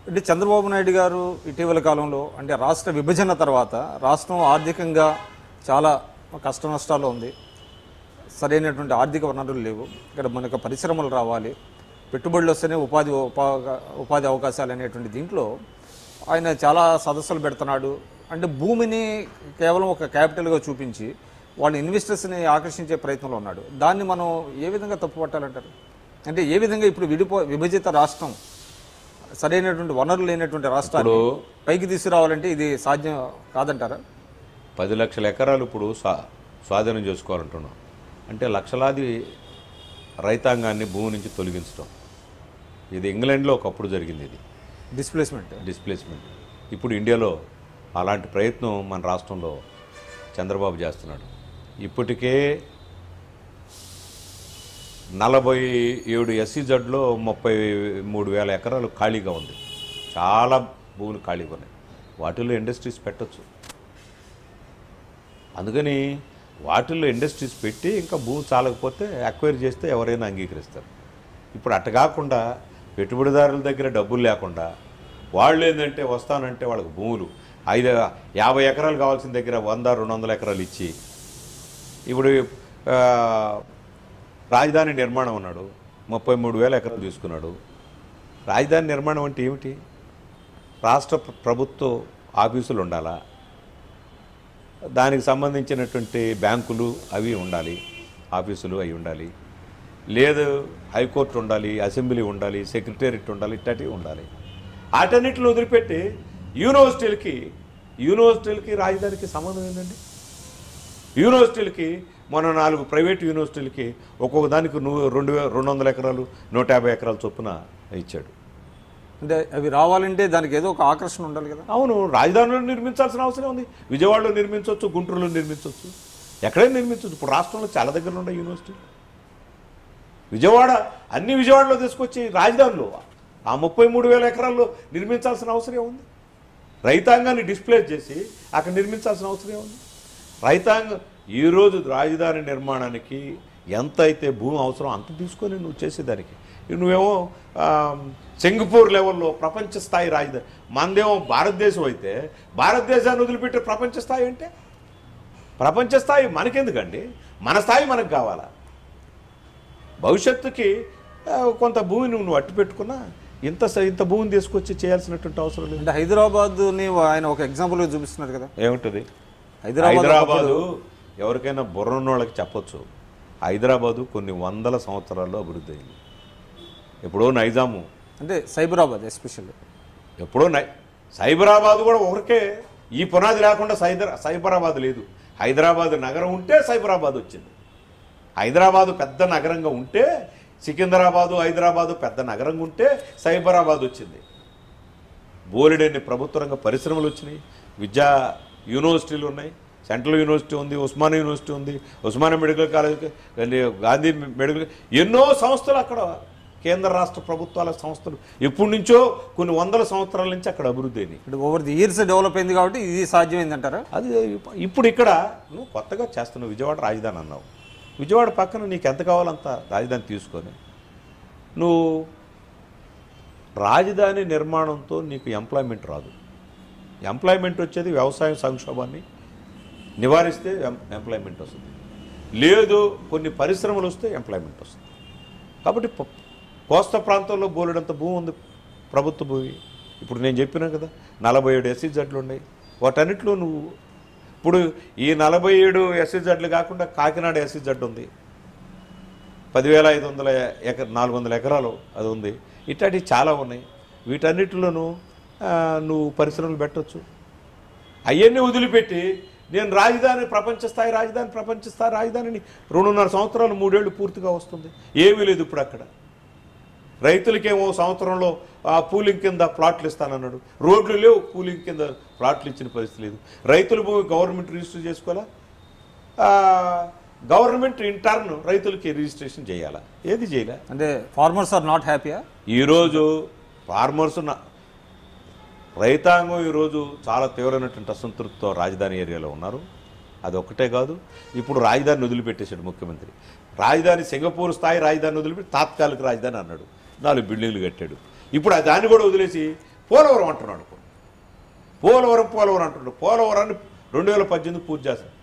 అంటే చంద్రబాబు నాయుడు గారు ఇటీవల కాలంలో అంటే రాష్ట్ర విభజన తర్వాత రాష్ట్రం ఆర్థికంగా చాలా కష్ట నష్టాలు ఉంది. సరైనటువంటి ఆర్థిక వనరులు లేవు. ఇక్కడ మనకు పరిశ్రమలు రావాలి, పెట్టుబడులు వస్తేనే ఉపాధి అవకాశాలు అనేటువంటి దీంట్లో ఆయన చాలా సదస్సులు పెడుతున్నాడు. అంటే భూమిని కేవలం ఒక క్యాపిటల్గా చూపించి వాళ్ళ ఇన్వెస్టర్స్ని ఆకర్షించే ప్రయత్నంలో ఉన్నాడు. దాన్ని మనం ఏ విధంగా తప్పుపట్టాలంటారు? అంటే ఏ విధంగా ఇప్పుడు విభజిత రాష్ట్రం సరైనటువంటి వనరులు లేనటువంటి రాష్ట్రాలు పైకి తీసుకురావాలంటే ఇది సాధ్యం కాదంటారా? 10 లక్షల ఎకరాలు ఇప్పుడు స్వాధీనం చేసుకోవాలంటున్నాం. అంటే లక్షలాది రైతాంగాన్ని భూమి నుంచి తొలగించడం. ఇది ఇంగ్లాండ్లో ఒకప్పుడు జరిగింది. ఇది డిస్ప్లేస్మెంట్. ఇప్పుడు ఇండియాలో అలాంటి ప్రయత్నం మన రాష్ట్రంలో చంద్రబాబు చేస్తున్నాడు. ఇప్పటికే 47 SEZలో 33,000 ఎకరాలు ఖాళీగా ఉంది. చాలా భూములు ఖాళీగా ఉన్నాయి. వాటిల్లో ఇండస్ట్రీస్ పెట్టచ్చు. అందుకని వాటిల్లో ఇండస్ట్రీస్ పెట్టి ఇంకా భూమి చాలకపోతే అక్వైర్ చేస్తే ఎవరైనా అంగీకరిస్తారు. ఇప్పుడు అట్ట కాకుండా పెట్టుబడిదారుల దగ్గర డబ్బులు లేకుండా వాళ్ళు ఏంటంటే వస్తానంటే వాళ్ళకి భూములు 50 ఎకరాలు కావాల్సిన దగ్గర 100-200 ఎకరాలు ఇచ్చి ఇప్పుడు రాజధాని నిర్మాణం అన్నాడు, 33,000 ఎకరాలు తీసుకున్నాడు. రాజధాని నిర్మాణం అంటే ఏమిటి? రాష్ట్ర ప్రభుత్వ ఆఫీసులు ఉండాలా, దానికి సంబంధించినటువంటి బ్యాంకులు అవి ఉండాలి, ఆఫీసులు అవి ఉండాలి, లేదు హైకోర్టు ఉండాలి, అసెంబ్లీ ఉండాలి, సెక్రటేరియట్ ఉండాలి, ఇట్లాంటివి ఉండాలి. వాటన్నిటిని వదిలిపెట్టి యూనివర్సిటీలకి రాజధానికి సంబంధం ఏంటండి? యూనివర్సిటీలకి మన 4 ప్రైవేట్ యూనివర్సిటీలకి ఒక్కొక్క దానికి 200 ఎకరాలు 150 ఎకరాల చొప్పున ఇచ్చాడు. అంటే అవి రావాలంటే దానికి ఏదో ఒక ఆకర్షణ ఉండాలి కదా. అవును, రాజధానిలో నిర్మించాల్సిన అవసరం ఉంది. విజయవాడలో నిర్మించవచ్చు, గుంటూరులో నిర్మించవచ్చు, ఎక్కడైనా నిర్మించవచ్చు. ఇప్పుడు రాష్ట్రంలో చాలా దగ్గర ఉండే యూనివర్సిటీలు విజయవాడలో తీసుకొచ్చి రాజధానిలో ఆ 33,000 ఎకరాల్లో నిర్మించాల్సిన అవసరం ఉంది. రైతాంగాన్ని డిస్ప్లేస్ చేసి అక్కడ నిర్మించాల్సిన అవసరం ఉంది. రైతాంగం ఈరోజు రాజధాని నిర్మాణానికి ఎంత అయితే భూమి అవసరం అంత తీసుకొని నువ్వు చేసేదానికి నువ్వేమో సింగపూర్ లెవెల్లో ప్రపంచ స్థాయి రాజధాని, మనదేమో భారతదేశం అయితే భారతదేశాన్ని వదిలిపెట్టే ప్రపంచ స్థాయి అంటే ప్రపంచ స్థాయి మనకెందుకండి? మన స్థాయి మనకు కావాలా? భవిష్యత్తుకి కొంత భూమిని నువ్వు అట్టు పెట్టుకున్నా ఇంత భూమిని తీసుకొచ్చి చేయాల్సినటువంటి అవసరం లేదు. అంటే హైదరాబాద్ని ఆయన ఒక ఎగ్జాంపుల్గా చూపిస్తున్నారు కదా. ఏముంటుంది హైదరాబాదు? ఎవరికైనా బుర్రన్న వాళ్ళకి చెప్పొచ్చు. హైదరాబాదు కొన్ని 100 సంవత్సరాల్లో అభివృద్ధి అయింది. ఎప్పుడో నైజాము అంటే సైబరాబాద్ ఎస్పెషల్లీ ఎప్పుడో సైబరాబాద్ కూడా ఒకరికే ఈ పునాది లేకుండా సైబరాబాద్ లేదు. హైదరాబాద్ నగరం ఉంటే సైబరాబాద్ వచ్చింది. హైదరాబాదు పెద్ద నగరంగా ఉంటే సికింద్రాబాదు, హైదరాబాదు పెద్ద నగరంగా ఉంటే సైబరాబాద్ వచ్చింది. బోలెడన్ని ప్రభుత్వ రంగ పరిశ్రమలు వచ్చినాయి, విద్యా యూనివర్సిటీలు ఉన్నాయి. సెంట్రల్ యూనివర్సిటీ ఉంది, ఉస్మానియా యూనివర్సిటీ ఉంది, Osmania medical college, Gandhi medical, ఎన్నో సంస్థలు అక్కడ కేంద్ర రాష్ట్ర ప్రభుత్వాల సంస్థలు ఎప్పటి నుంచో కొన్ని 100 సంవత్సరాల నుంచి అక్కడ అభివృద్ధి అయింది. ఓవర్ ది ఇయర్స్ డెవలప్ అయింది కాబట్టి ఇది సాధ్యమైంది అంటారా? అది ఇప్పుడు ఇక్కడ నువ్వు కొత్తగా చేస్తున్నావు. విజయవాడ రాజధాని అన్నావు. విజయవాడ పక్కన నీకు ఎంత కావాలంత రాజధాని తీసుకొని నువ్వు రాజధాని నిర్మాణంతో నీకు ఎంప్లాయ్మెంట్ రాదు. ఎంప్లాయ్మెంట్ వచ్చేది వ్యవసాయ సంక్షోభాన్ని నివారిస్తే ఎంప్లాయ్మెంట్ వస్తుంది, లేదు కొన్ని పరిశ్రమలు వస్తే ఎంప్లాయ్మెంట్ వస్తుంది. కాబట్టి కోస్తా ప్రాంతంలో బోలెడంత భూమి ఉంది, ప్రభుత్వ భూమి. ఇప్పుడు నేను చెప్పినా కదా 47 SEZలు ఉన్నాయి. వాటన్నిటిలో నువ్వు ఇప్పుడు ఈ 47 SEZలు కాకుండా కాకినాడ SEZ ఉంది, 10,500 ఎకరాలు అది ఉంది. ఇట్లాంటివి చాలా ఉన్నాయి. వీటన్నిటిలోనూ నువ్వు పరిశ్రమలు పెట్టవచ్చు. అవన్నీ వదిలిపెట్టి నేను ప్రపంచ స్థాయి రాజధానిని 2.5 సంవత్సరాలు 3 ఏళ్ళు పూర్తిగా వస్తుంది. ఏమీ లేదు ఇప్పుడు అక్కడ. రైతులకేమో సంవత్సరంలో పూలింగ్ కింద ప్లాట్లు ఇస్తానన్నాడు. రోడ్లు లేవు, పూలింగ్ కింద ప్లాట్లు ఇచ్చిన పరిస్థితి లేదు. రైతుల భూమి గవర్నమెంట్ రిజిస్టర్ చేసుకోవాలా, గవర్నమెంట్ ఇంటర్న్ రైతులకి రిజిస్ట్రేషన్ చేయాలా? ఏది చేయలే. అంటే ఫార్మర్స్ ఆర్ నాట్ హ్యాపీయా? ఈరోజు ఫార్మర్స్ రైతాంగం ఈరోజు చాలా తీవ్రమైనటువంటి అసంతృప్తితో రాజధాని ఏరియాలో ఉన్నారు. అదొక్కటే కాదు, ఇప్పుడు రాజధానిని వదిలిపెట్టేశాడు ముఖ్యమంత్రి. రాజధాని సింగపూర్ స్థాయి రాజధాని వదిలిపెట్టి తాత్కాలిక రాజధాని అన్నాడు, 4 బిల్డింగ్లు కట్టాడు. ఇప్పుడు దాన్ని కూడా వదిలేసి పోలవరం అంటున్నాడు. పోలవరం అంటున్నాడు. పోలవరాన్ని 2018 పూర్తి చేస్తాడు.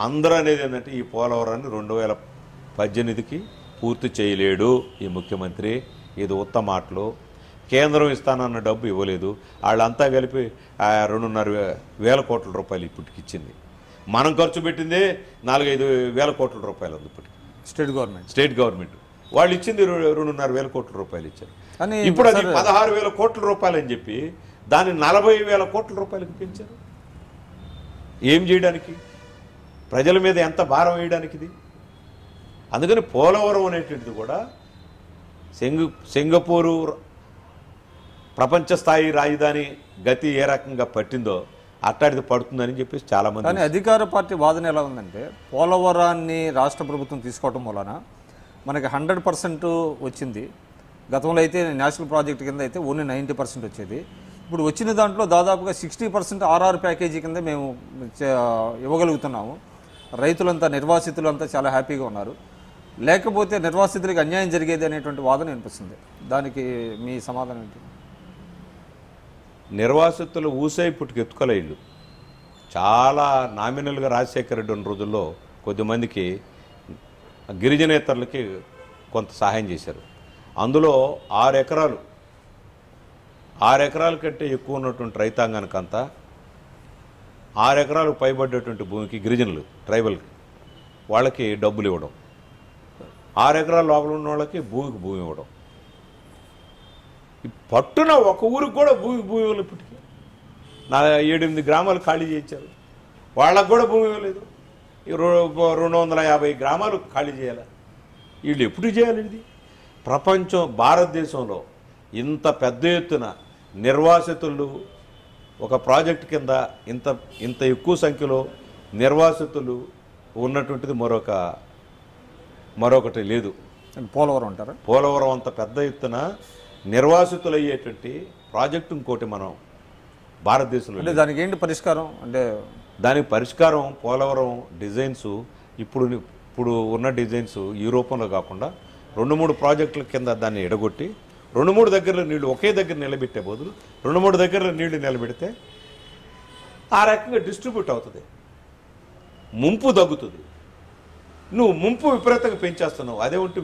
అందరూ అనేది ఏంటంటే ఈ పోలవరాన్ని 2018కి పూర్తి చేయలేడు ఈ ముఖ్యమంత్రి. ఇది ఉత్తమ మాటలు. కేంద్రం ఇస్తానన్న డబ్బు ఇవ్వలేదు. వాళ్ళంతా కలిపి 2,500 కోట్ల రూపాయలు ఇప్పటికి ఇచ్చింది. మనం ఖర్చు పెట్టిందే 4-5 వేల కోట్ల రూపాయలు ఉంది ఇప్పటికి. స్టేట్ గవర్నమెంట్ వాళ్ళు ఇచ్చింది 2,500 కోట్ల రూపాయలు ఇచ్చారు. ఇప్పుడు అది 16,000 కోట్ల రూపాయలు అని చెప్పి దాన్ని 40,000 కోట్ల రూపాయలకి పెంచారు. ఏం చేయడానికి? ప్రజల మీద ఎంత భారం వేయడానికి ఇది? అందుకని పోలవరం అనేటువంటిది కూడా సింగపూరు ప్రపంచ స్థాయి రాజధాని గతి ఏ రకంగా పట్టిందో అట్టాడిది పడుతుందని చెప్పేసి చాలామంది. కానీ అధికార పార్టీ వాదన ఎలా ఉందంటే పోలవరాన్ని రాష్ట్ర ప్రభుత్వం తీసుకోవటం వలన మనకి 100% వచ్చింది. గతంలో అయితే నేషనల్ ప్రాజెక్ట్ కింద అయితే ఓన్లీ 90% వచ్చేది. ఇప్పుడు వచ్చిన దాంట్లో దాదాపుగా 60% ఆర్ఆర్ ప్యాకేజీ కింద మేము ఇవ్వగలుగుతున్నాము. రైతులంతా నిర్వాసితులంతా చాలా హ్యాపీగా ఉన్నారు. లేకపోతే నిర్వాసితులకు అన్యాయం జరిగేది అనేటువంటి వాదన వినిపిస్తుంది. దానికి మీ సమాధానం ఏంటి? నిర్వాసితులు ఊసే పుట్టుకు ఎత్తుకోలే. ఇల్లు చాలా నామినల్గా రాజశేఖర రెడ్డి ఉన్న రోజుల్లో కొద్దిమందికి గిరిజనేతరులకి కొంత సహాయం చేశారు. అందులో 6 ఎకరాల కంటే ఎక్కువ ఉన్నటువంటి రైతాంగానికంతా 6 ఎకరాలకు పైబడ్డటువంటి భూమికి గిరిజనులు ట్రైబల్కి వాళ్ళకి డబ్బులు ఇవ్వడం, 6 ఎకరాల లోపల ఉన్న వాళ్ళకి భూమి ఇవ్వడం. పట్టున ఒక ఊరికి కూడా భూమి ఇవ్వలేదు. ఇప్పటికీ 7-8 గ్రామాలు ఖాళీ చేయించారు. వాళ్ళకు కూడా భూమి ఇవ్వలేదు. 250 గ్రామాలు ఖాళీ చేయాలి. వీళ్ళు ఎప్పుడు చేయాలి? ఇది ప్రపంచం భారతదేశంలో ఇంత పెద్ద ఎత్తున నిర్వాసితులు ఒక ప్రాజెక్ట్ కింద ఇంత ఎక్కువ సంఖ్యలో నిర్వాసితులు ఉన్నటువంటిది మరొకటి లేదు. పోలవరం అంటారా? పోలవరం అంత పెద్ద ఎత్తున నిర్వాసితులు అయ్యేటువంటి ప్రాజెక్టు ఇంకోటి మనం భారతదేశంలో. అంటే దానికి ఏంటి పరిష్కారం? అంటే దానికి పరిష్కారం పోలవరం డిజైన్స్ ఇప్పుడు ఉన్న డిజైన్స్ ఈ రూపంలో కాకుండా 2-3 ప్రాజెక్టుల కింద దాన్ని ఎడగొట్టి 2-3 దగ్గరలో నీళ్లు ఒకే దగ్గర నిలబెట్టే బదులు 2-3 దగ్గరలో నీళ్లు నిలబెడితే ఆ రకంగా డిస్ట్రిబ్యూట్ అవుతుంది, ముంపు తగ్గుతుంది. నువ్వు ముంపు విపరీతంగా పెంచేస్తున్నావు. అదే ఉంటే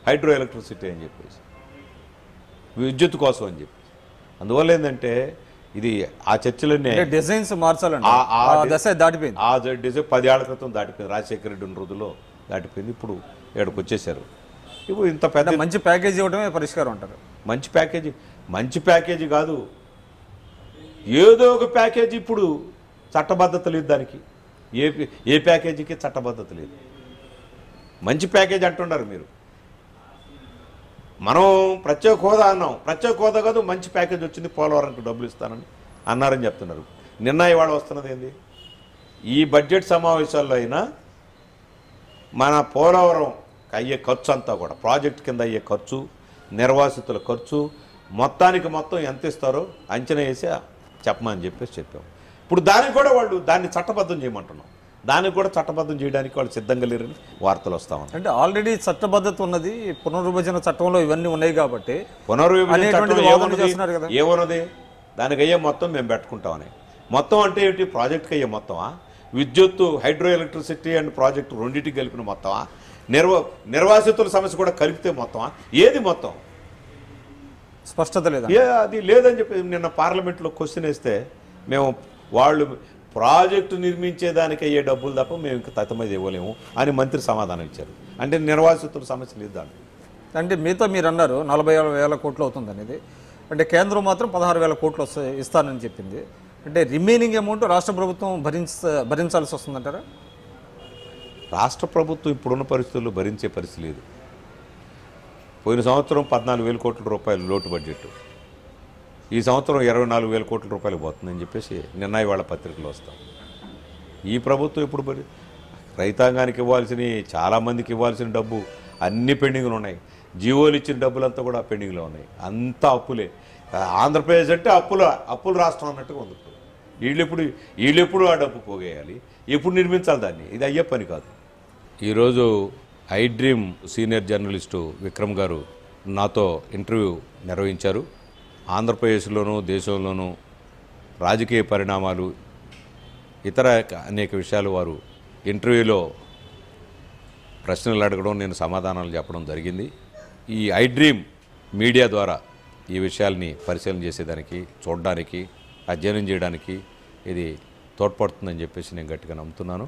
హైడ్రో ఎలక్ట్రిసిటీ అని చెప్పేసి విద్యుత్ కోసం అని చెప్పి. అందువల్ల ఏంటంటే ఇది ఆ చర్చలన్నీ డిజైన్స్ మార్చాలండి. దాటిపోయింది. ఆ డిజైన్ 10 ఏళ్ల క్రితం దాటిపోయింది. రాజశేఖర రెడ్డి ఉన్న రోజుల్లో దాటిపోయింది. ఇప్పుడు ఇక్కడికి వచ్చేసారు. ఇప్పుడు ఇంత పెద్ద మంచి ప్యాకేజీ ఇవ్వడమే పరిష్కారం అంటారు. మంచి ప్యాకేజీ కాదు, ఏదో ఒక ప్యాకేజీ. ఇప్పుడు చట్టబద్ధత లేదు దానికి. ఏ ప్యాకేజీకి చట్టబద్ధత లేదు. మంచి ప్యాకేజీ అంటున్నారు మీరు. మనం ప్రత్యేక హోదా అన్నాం. ప్రత్యేక హోదా కాదు, మంచి ప్యాకేజ్ వచ్చింది, పోలవరానికి డబ్బులు ఇస్తానని అన్నారని చెప్తున్నారు. నిన్న ఇవాళ వస్తున్నది ఏంది? ఈ బడ్జెట్ సమావేశాల్లో అయినా మన పోలవరం అయ్యే ఖర్చు అంతా కూడా ప్రాజెక్ట్ కింద అయ్యే ఖర్చు, నిర్వాసితుల ఖర్చు మొత్తానికి మొత్తం ఎంత ఇస్తారో అంచనా వేసి చెప్పమని చెప్పాం. ఇప్పుడు దానికి కూడా దాన్ని చట్టబద్ధం చేయమంటున్నాం. దానికి కూడా చట్టబద్ధం చేయడానికి వాళ్ళు సిద్ధంగా లేరని వార్తలు వస్తా ఉన్నాయి. అంటే ఆల్రెడీ చట్టబద్ధత ఉన్నది, పునర్విభజన చట్టంలో ఇవన్నీ ఉన్నాయి కాబట్టి పునర్విభజన ఏమన్నది? దానికి అయ్యే మొత్తం మేము పెట్టుకుంటామని. మొత్తం అంటే ఏంటి? ప్రాజెక్ట్కి అయ్యే మొత్తమా? విద్యుత్తు, హైడ్రో ఎలక్ట్రిసిటీ అండ్ ప్రాజెక్టు రెండింటికి కలిపిన మొత్తమా? నిర్వాసితుల సమస్య కూడా కలిపితే మొత్తమా? ఏది మొత్తం? స్పష్టత లేదా? అది లేదని చెప్పి నిన్న పార్లమెంట్లో క్వశ్చన్ వేస్తే మేము వాళ్ళు ప్రాజెక్టు నిర్మించేదానికి అయ్యే డబ్బులు తప్ప మేము ఇంకా తతమది ఇవ్వలేము అని మంత్రి సమాధానం ఇచ్చారు. అంటే నిర్వాసితుల సమస్య లేదు దాంట్లో. అంటే మీతో మీరు అన్నారు 40,000 కోట్లు అవుతుంది అనేది. అంటే కేంద్రం మాత్రం 16,000 కోట్లు ఇస్తానని చెప్పింది. అంటే రిమైనింగ్ అమౌంట్ రాష్ట్ర ప్రభుత్వం భరించాల్సి వస్తుందంటారా? రాష్ట్ర ప్రభుత్వం ఇప్పుడున్న పరిస్థితుల్లో భరించే పరిస్థితి లేదు. పోయిన సంవత్సరం 14,000 కోట్ల రూపాయలు లోటు బడ్జెట్, ఈ సంవత్సరం 24,000 కోట్ల రూపాయలు పోతుందని చెప్పేసి నిన్న ఇవాళ పత్రికలు వస్తాం. ఈ ప్రభుత్వం ఇప్పుడు రైతాంగానికి ఇవ్వాల్సిన, చాలామందికి ఇవ్వాల్సిన డబ్బు అన్ని పెండింగ్లు ఉన్నాయి. జీవోలు ఇచ్చిన డబ్బులంతా కూడా పెండింగ్లో ఉన్నాయి. అంతా అప్పులే. ఆంధ్రప్రదేశ్ అంటే అప్పుల రాష్ట్రం అన్నట్టుగా ఉంది. వీళ్ళెప్పుడు ఆ డబ్బు పోగేయాలి, ఎప్పుడు నిర్మించాలి దాన్ని? ఇది అయ్యే పని కాదు. ఈరోజు I dream senior journalist Vikram గారు నాతో ఇంటర్వ్యూ నిర్వహించారు. ఆంధ్రప్రదేశ్లోనూ దేశంలోనూ రాజకీయ పరిణామాలు, ఇతర అనేక విషయాలు వారు ఇంటర్వ్యూలో ప్రశ్నలు అడగడం, నేను సమాధానాలు చెప్పడం జరిగింది. ఈ ఐ డ్రీమ్ మీడియా ద్వారా ఈ విషయాల్ని పరిశీలన చేసేదానికి, చూడడానికి, అధ్యయనం చేయడానికి ఇది తోడ్పడుతుందని చెప్పేసి నేను గట్టిగా నమ్ముతున్నాను.